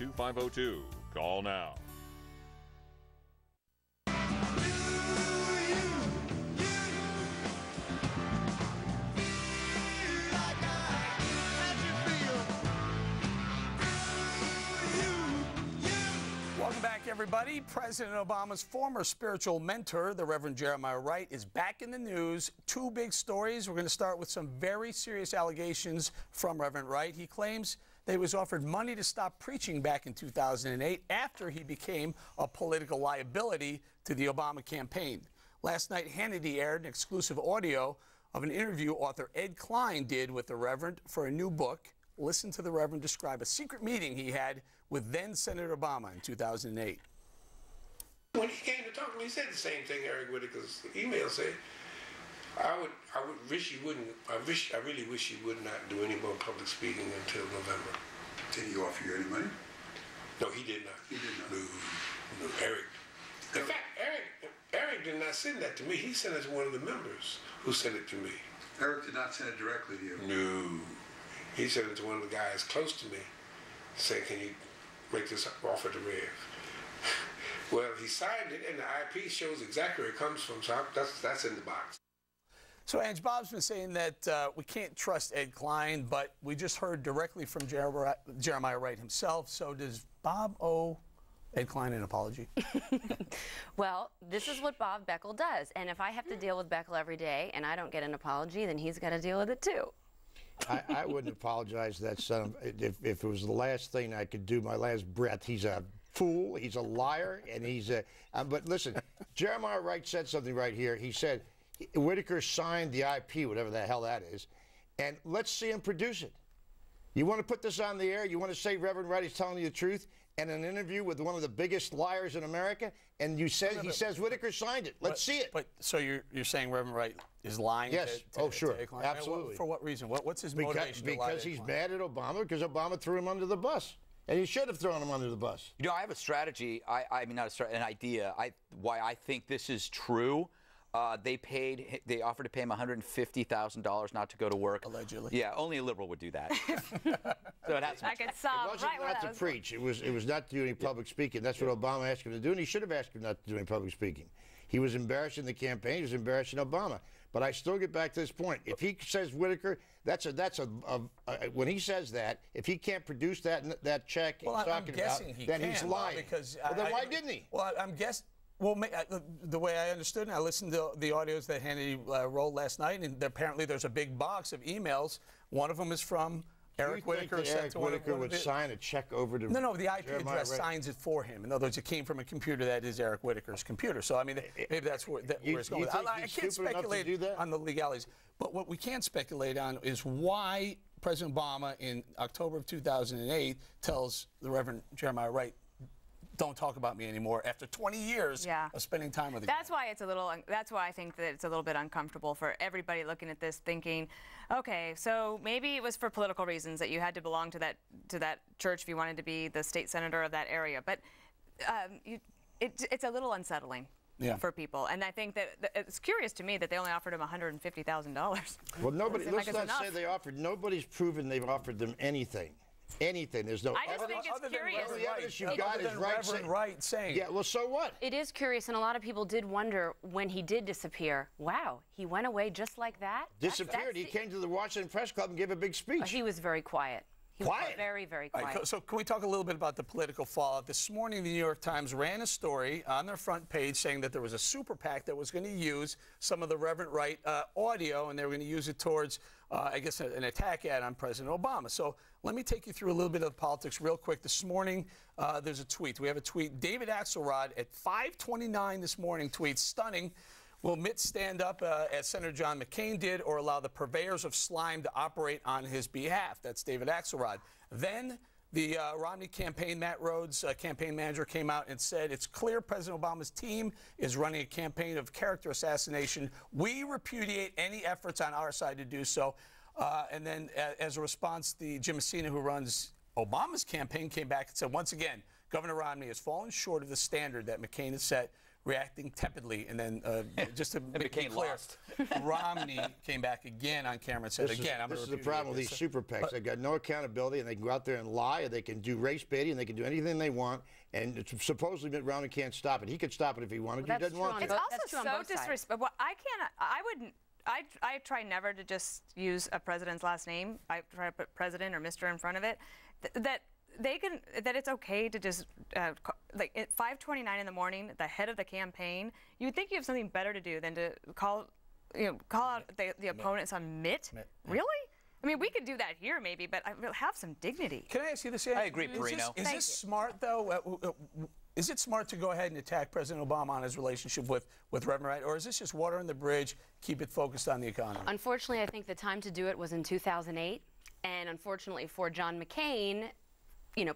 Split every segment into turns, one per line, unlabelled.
2502. Call now.
Welcome back, everybody. President Obama's former spiritual mentor, the Reverend Jeremiah Wright, is back in the news. Two big stories. We're going to start with some very serious allegations from Reverend Wright. He claims that he was offered money to stop preaching back in 2008 after he became a political liability to the Obama campaign. Last night, Hannity aired an exclusive audio of an interview author Ed Klein did with the Reverend for a new book. Listen to the Reverend describe a secret meeting he had with then Senator Obama in 2008.
When he came to talk to me, he said the same thing Eric Whitaker's email said. I really wish he would not do any more public speaking until November.
Did he offer you any money?
No, he did not.
He did not.
No, Eric. In fact, Eric did not send that to me. He sent it to one of the members who sent it to me.
Eric did not send it directly to you?
No. He sent it to one of the guys close to me, saying, can you make this offer to Rev? Well, he signed it, and the IP shows exactly where it comes from, so that's in the box.
So, Ange, Bob's been saying that we can't trust Ed Klein, but we just heard directly from Jeremiah Wright himself. So does Bob owe Ed Klein an apology?
Well, this is what Bob Beckel does. And if I have to deal with Beckel every day and I don't get an apology, then he's got to deal with it too.
I wouldn't apologize to that son. If it was the last thing I could do, my last breath. He's a fool. He's a liar. And he's a. But listen, Jeremiah Wright said something right here. He said Whitaker signed the IP, whatever the hell that is, and let's see him produce it. You want to put this on the air? You want to say Reverend Wright is telling you the truth? And an interview with one of the biggest liars in America, and he says Whitaker signed it. Let's see it.
But so you're saying Reverend Wright is lying?
Yes.
Sure.
Absolutely.
For what reason? What's his motivation?
Because he's mad at Obama, because Obama threw him under the bus. And he should have thrown him under the bus.
You know, I have a strategy. I mean, not a strategy, an idea. Why I think this is true. They offered to pay him $150,000 not to go to work.
Allegedly.
Yeah, only a liberal would do that. So it has
I could solve
it wasn't not to preach. It was not to do any public speaking. That's what Obama asked him to do, and he should have asked him not to do any public speaking. He was embarrassing the campaign. He was embarrassing Obama. But I still get back to this point. If he says Whitaker, when he says that, if he can't produce that check he's talking about, then he's lying.
Because
then why didn't he?
Well, I'm guessing. Well, the way I understood, and I listened to the audios that Hannity rolled last night, and apparently there's a big box of emails. One of them is from Eric Whitaker.
Eric Whitaker would sign a check over to
No, the IP address signs it for him. In other words, it came from a computer that is Eric Whitaker's computer. So, I mean, maybe that's where it's going. I can't speculate on the legalities. But what we can speculate on is why President Obama in October of 2008 tells the Reverend Jeremiah Wright, don't talk about me anymore after 20 years of spending time with the guy.
That's why it's a little. That's why I think that it's a little bit uncomfortable for everybody looking at this, thinking, okay, so maybe it was for political reasons that you had to belong to that church if you wanted to be the state senator of that area. But it's a little unsettling. For people, and I think that it's curious to me that they only offered him $150,000.
Well, let's not say they offered. Nobody's proven they've offered them anything. Anything. There's no
I just think it's curious.
The evidence you've got is
Wright saying.
Yeah, well, so what?
It is curious, and a lot of people did wonder when he did disappear. Wow, he went away just like that?
Disappeared. He came to the Washington Press Club and gave a big speech.
He was very quiet.
Quiet?
Very, very quiet.
Right, so can we talk a little bit about the political fallout? This morning, the New York Times ran a story on their front page saying that there was a super PAC that was going to use some of the Reverend Wright audio, and they were going to use it towards, I guess, an attack ad on President Obama. So let me take you through a little bit of the politics real quick. This morning, there's a tweet. We have a tweet. David Axelrod at 5:29 this morning tweets, stunning. Will Mitt stand up, as Senator John McCain did, or allow the purveyors of slime to operate on his behalf? That's David Axelrod. Then the Romney campaign, Matt Rhodes, campaign manager, came out and said, it's clear President Obama's team is running a campaign of character assassination. We repudiate any efforts on our side to do so. And then as a response, Jim Messina, who runs Obama's campaign, came back and said, once again, Governor Romney has fallen short of the standard that McCain has set reacting tepidly, and then just to make it
became
clear,
lost.
Romney came back again on camera and said,
This is the problem with these super PACs. They've got no accountability, and they can go out there and lie, and they can do race baiting, and they can do anything they want. And it's supposedly Mitt Romney can't stop it. He could stop it if he wanted.
Well,
He doesn't want to.
It's also so disrespectful. Well, I wouldn't. I try never to just use a president's last name. I try to put president or Mr. in front of it. That it's okay to just like at 5:29 in the morning, the head of the campaign. You would think you have something better to do than to call out the opponents on Mitt. Really? I mean, we could do that here maybe, but have some dignity.
Can I ask you this?
I agree, Perino.
Is this smart, though? Is it smart to go ahead and attack President Obama on his relationship with Reverend Wright, or is this just water on the bridge, keep it focused on the economy?
Unfortunately, I think the time to do it was in 2008, and unfortunately for John McCain,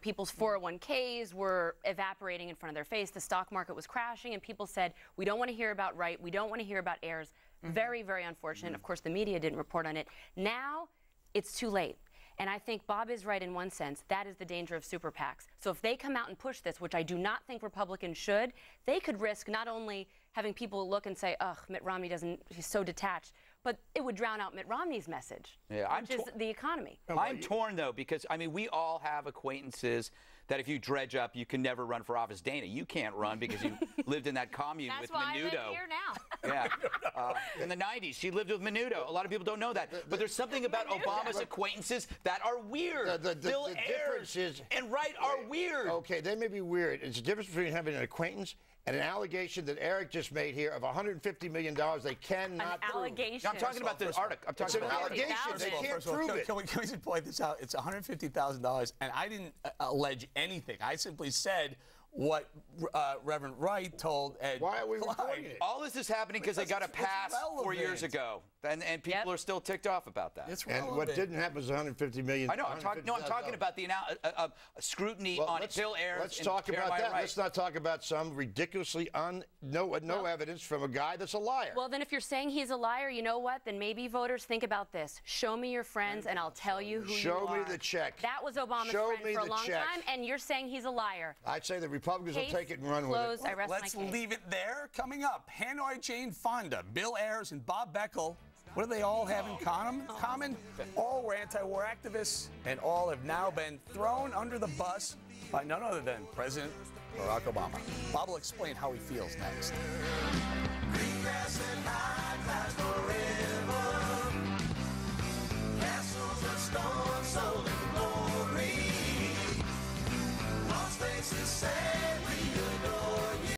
people's 401ks were evaporating in front of their face. The stock market was crashing, and people said, we don't want to hear about Wright. We don't want to hear about Ayers. Very, very unfortunate. Of course, the media didn't report on it. Now, it's too late. And I think Bob is right in one sense. That is the danger of super PACs. So if they come out and push this, which I do not think Republicans should, they could risk not only having people look and say, ugh, Mitt Romney he's so detached, but it would drown out Mitt Romney's message, which is the economy.
I'm torn, though, because, I mean, we all have acquaintances that if you dredge up, you can never run for office. Dana, you can't run because you lived in that commune with Menudo.
That's why I live here now.
Yeah. In the 90s, she lived with Menudo. A lot of people don't know that. But there's something about Obama's acquaintances that are weird. Bill Ayers and Wright are weird.
Okay, they may be weird. It's the difference between having an acquaintance and an allegation that Eric just made here of $150 million they cannot prove.
Allegation.
I'm talking about the article. I'm talking
It's an
about
allegation. They can't prove it.
Can we just point this out? It's $150,000, and I didn't allege anything. I simply said what Reverend Wright told Ed.
Why are we reporting it?
All this is happening because they got a pass 4 years ago, and people are still ticked off about that.
It's
And what didn't happen was $150 million.
I know. I'm talking about the scrutiny on Bill Ayers.
Let's talk about that.
Wright.
Let's not talk about some ridiculously no evidence from a guy that's a liar.
Well, then if you're saying he's a liar, you know what? Then maybe voters think about this. Show me your friends, and I'll tell you who you are.
Show me the check.
That was Obama's friend for a long time, and you're saying he's a liar.
I'd say the Republicans will take it and run with it.
I rest
Let's
my case.
leave it there. Coming up, Hanoi Jane Fonda, Bill Ayers, and Bob Beckel. What do they all have in common? All were anti-war activists, and all have now been thrown under the bus by none other than President Barack Obama. Bob will explain how he feels next.